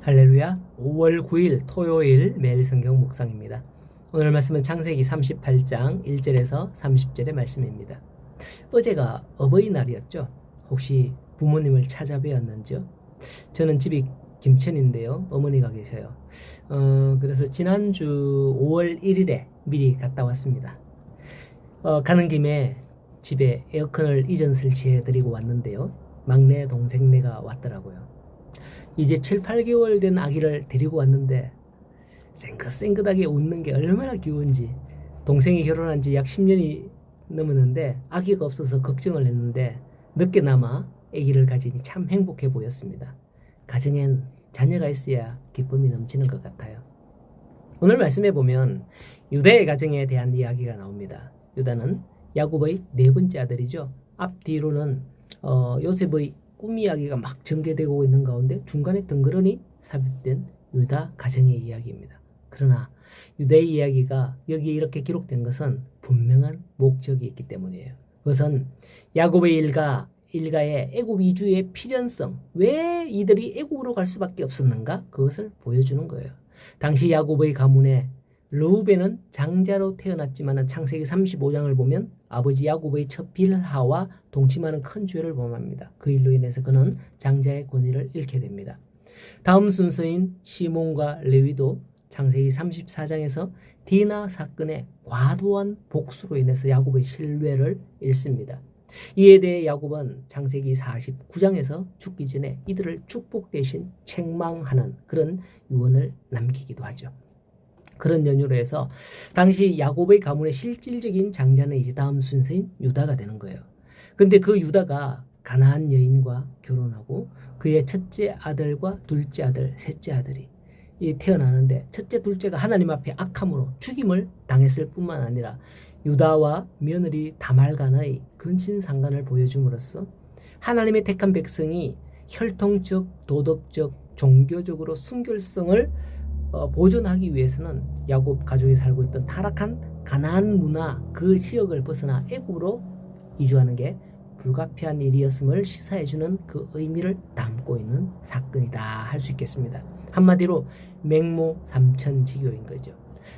할렐루야. 5월 9일 토요일 매일 성경 묵상입니다. 오늘 말씀은 창세기 38장 1절에서 30절의 말씀입니다. 어제가 어버이날이었죠. 혹시 부모님을 찾아뵈었는지요? 저는 집이 김천인데요. 어머니가 계셔요. 그래서 지난주 5월 1일에 미리 갔다 왔습니다. 가는 김에 집에 에어컨을 이전 설치해드리고 왔는데요. 막내 동생네가 왔더라고요. 이제 7, 8개월 된 아기를 데리고 왔는데 쌩긋쌩긋하게 웃는 게 얼마나 귀여운지. 동생이 결혼한 지 약 10년이 넘었는데 아기가 없어서 걱정을 했는데 늦게나마 아기를 가지니 참 행복해 보였습니다. 가정엔 자녀가 있어야 기쁨이 넘치는 것 같아요. 오늘 말씀해 보면 유다의 가정에 대한 이야기가 나옵니다. 유다는 야곱의 네 번째 아들이죠. 앞뒤로는 요셉의 꿈 이야기가 막 전개되고 있는 가운데 중간에 덩그러니 삽입된 유다 가정의 이야기입니다. 그러나 유다의 이야기가 여기에 이렇게 기록된 것은 분명한 목적이 있기 때문이에요. 그것은 야곱의 일가의 애굽 이주의 필연성, 왜 이들이 애굽으로 갈 수밖에 없었는가? 그것을 보여주는 거예요. 당시 야곱의 가문에 르우벤은 장자로 태어났지만 창세기 35장을 보면 아버지 야곱의 첫 빌하와 동침하는 큰 죄를 범합니다. 그 일로 인해서 그는 장자의 권위를 잃게 됩니다. 다음 순서인 시몬과 레위도 창세기 34장에서 디나 사건의 과도한 복수로 인해서 야곱의 신뢰를 잃습니다. 이에 대해 야곱은 창세기 49장에서 죽기 전에 이들을 축복 대신 책망하는 그런 유언을 남기기도 하죠. 그런 연유로 해서 당시 야곱의 가문의 실질적인 장자는 이제 다음 순서인 유다가 되는 거예요. 근데 그 유다가 가나안 여인과 결혼하고 그의 첫째 아들과 둘째 아들, 셋째 아들이 태어나는데 첫째, 둘째가 하나님 앞에 악함으로 죽임을 당했을 뿐만 아니라 유다와 며느리 다말 간의 근친상간을 보여줌으로써 하나님의 택한 백성이 혈통적, 도덕적, 종교적으로 순결성을 보존하기 위해서는 야곱 가족이 살고 있던 타락한 가나안 문화 그 지역을 벗어나 애굽으로 이주하는 게 불가피한 일이었음을 시사해주는 그 의미를 담고 있는 사건이다 할 수 있겠습니다. 한마디로 맹모 삼천지교인 거죠.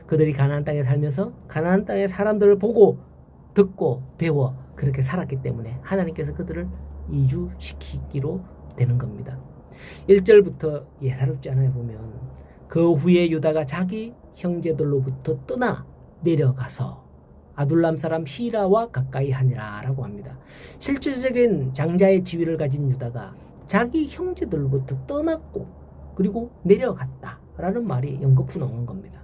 그들이 가나안 땅에 살면서 가나안 땅의 사람들을 보고 듣고 배워 그렇게 살았기 때문에 하나님께서 그들을 이주시키기로 되는 겁니다. 1절부터 예사롭지 않아요. 보면 그 후에 유다가 자기 형제들로부터 떠나 내려가서 아둘람 사람 히라와 가까이 하니라 라고 합니다. 실질적인 장자의 지위를 가진 유다가 자기 형제들로부터 떠났고 그리고 내려갔다 라는 말이 연거푸 나오는 겁니다.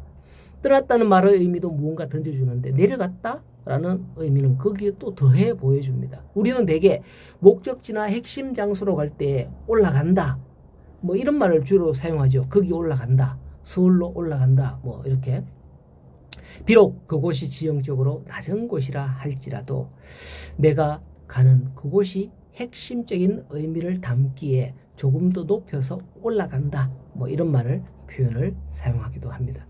떠났다는 말의 의미도 무언가 던져주는데 내려갔다 라는 의미는 거기에 또 더해 보여줍니다. 우리는 대개 목적지나 핵심 장소로 갈 때 올라간다 뭐 이런 말을 주로 사용하죠. 거기 올라간다, 서울로 올라간다, 뭐 이렇게. 비록 그곳이 지형적으로 낮은 곳이라 할지라도 내가 가는 그곳이 핵심적인 의미를 담기에 조금 더 높여서 올라간다, 뭐 이런 말을 표현을 사용하기도 합니다.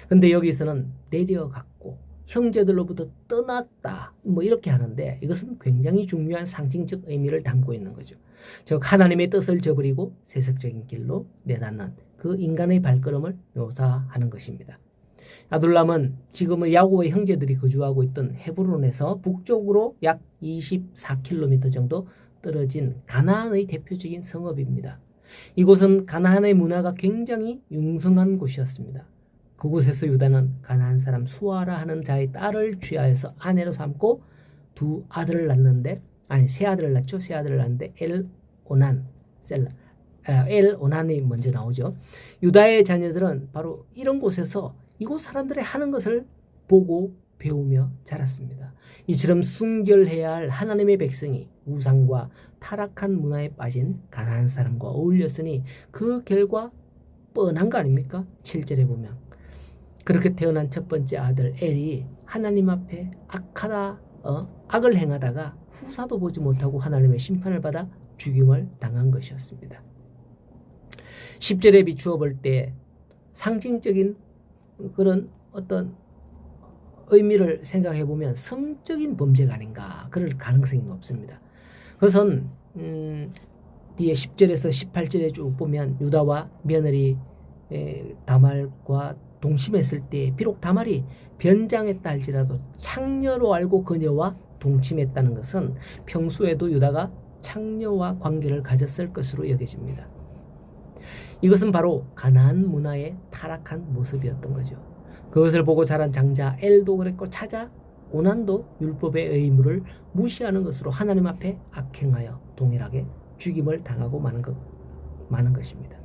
근데 여기서는 내려갔고 형제들로부터 떠났다 뭐 이렇게 하는데 이것은 굉장히 중요한 상징적 의미를 담고 있는 거죠. 즉 하나님의 뜻을 저버리고 세속적인 길로 내닫는 그 인간의 발걸음을 묘사하는 것입니다. 아둘람은 지금의 야곱의 형제들이 거주하고 있던 헤브론에서 북쪽으로 약 24km 정도 떨어진 가나안의 대표적인 성읍입니다. 이곳은 가나안의 문화가 굉장히 융성한 곳이었습니다. 그곳에서 유다는 가나안 사람 수아라 하는 자의 딸을 취하여서 아내로 삼고 세 아들을 낳죠. 세 아들을 낳는데 엘오난이 먼저 나오죠. 유다의 자녀들은 바로 이런 곳에서 이곳 사람들의 하는 것을 보고 배우며 자랐습니다. 이처럼 순결해야 할 하나님의 백성이 우상과 타락한 문화에 빠진 가나안 사람과 어울렸으니 그 결과 뻔한 거 아닙니까? 7절에 보면 그렇게 태어난 첫 번째 아들 엘이 하나님 앞에 악을 행하다가 후사도 보지 못하고 하나님의 심판을 받아 죽임을 당한 것이었습니다. 10절에 비추어 볼 때 상징적인 그런 어떤 의미를 생각해 보면 성적인 범죄가 아닌가 그럴 가능성이 높습니다. 그것은 뒤에 10절에서 18절에 쭉 보면 유다와 며느리 다말과 동침했을 때 비록 다말이 변장했다 할지라도 창녀로 알고 그녀와 동침했다는 것은 평소에도 유다가 창녀와 관계를 가졌을 것으로 여겨집니다. 이것은 바로 가나안 문화의 타락한 모습이었던 거죠. 그것을 보고 자란 장자 엘도 그랬고 차자 오난도 율법의 의무를 무시하는 것으로 하나님 앞에 악행하여 동일하게 죽임을 당하고 마는 것입니다.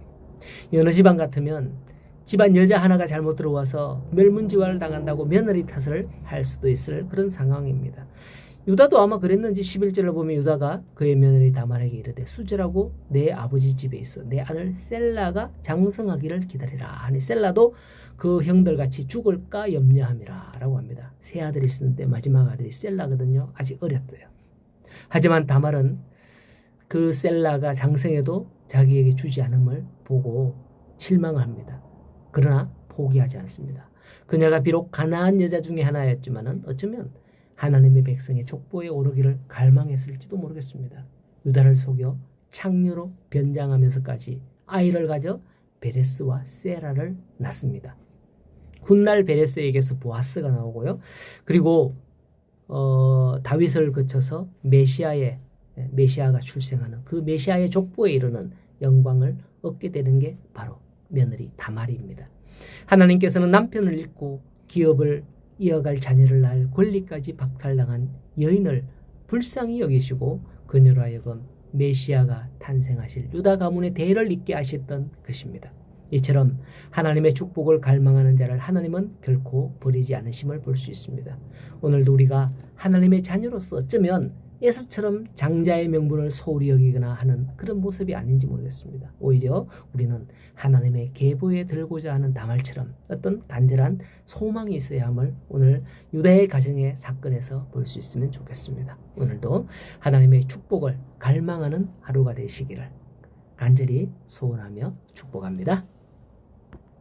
어느 집안 같으면 집안 여자 하나가 잘못 들어와서 멸문지화를 당한다고 며느리 탓을 할 수도 있을 그런 상황입니다. 유다도 아마 그랬는지 11절을 보면 유다가 그의 며느리 다말에게 이르되 수절하고 내 아버지 집에 있어 내 아들 셀라가 장성하기를 기다리라 하니 셀라도 그 형들같이 죽을까 염려함이라 라고 합니다. 세 아들이 있었는데 마지막 아들이 셀라거든요. 아직 어렸어요. 하지만 다말은 그 셀라가 장성해도 자기에게 주지 않음을 보고 실망을 합니다. 그러나 포기하지 않습니다. 그녀가 비록 가나안 여자 중에 하나였지만 어쩌면 하나님의 백성의 족보에 오르기를 갈망했을지도 모르겠습니다. 유다를 속여 창녀로 변장하면서까지 아이를 가져 베레스와 세라를 낳습니다. 훗날 베레스에게서 보아스가 나오고요. 그리고 다윗을 거쳐서 메시아가 출생하는 그 메시아의 족보에 이르는 영광을 얻게 되는 게 바로 며느리 다말입니다. 하나님께서는 남편을 잃고 기업을 이어갈 자녀를 낳을 권리까지 박탈당한 여인을 불쌍히 여기시고 그녀로 하여금 메시아가 탄생하실 유다 가문의 대를 잇게 하셨던 것입니다. 이처럼 하나님의 축복을 갈망하는 자를 하나님은 결코 버리지 않으심을 볼 수 있습니다. 오늘도 우리가 하나님의 자녀로서 어쩌면 에서처럼 장자의 명분을 소홀히 여기거나 하는 그런 모습이 아닌지 모르겠습니다. 오히려 우리는 하나님의 계보에 들고자 하는 다말처럼 어떤 간절한 소망이 있어야 함을 오늘 유다의 가정의 사건에서 볼 수 있으면 좋겠습니다. 오늘도 하나님의 축복을 갈망하는 하루가 되시기를 간절히 소원하며 축복합니다.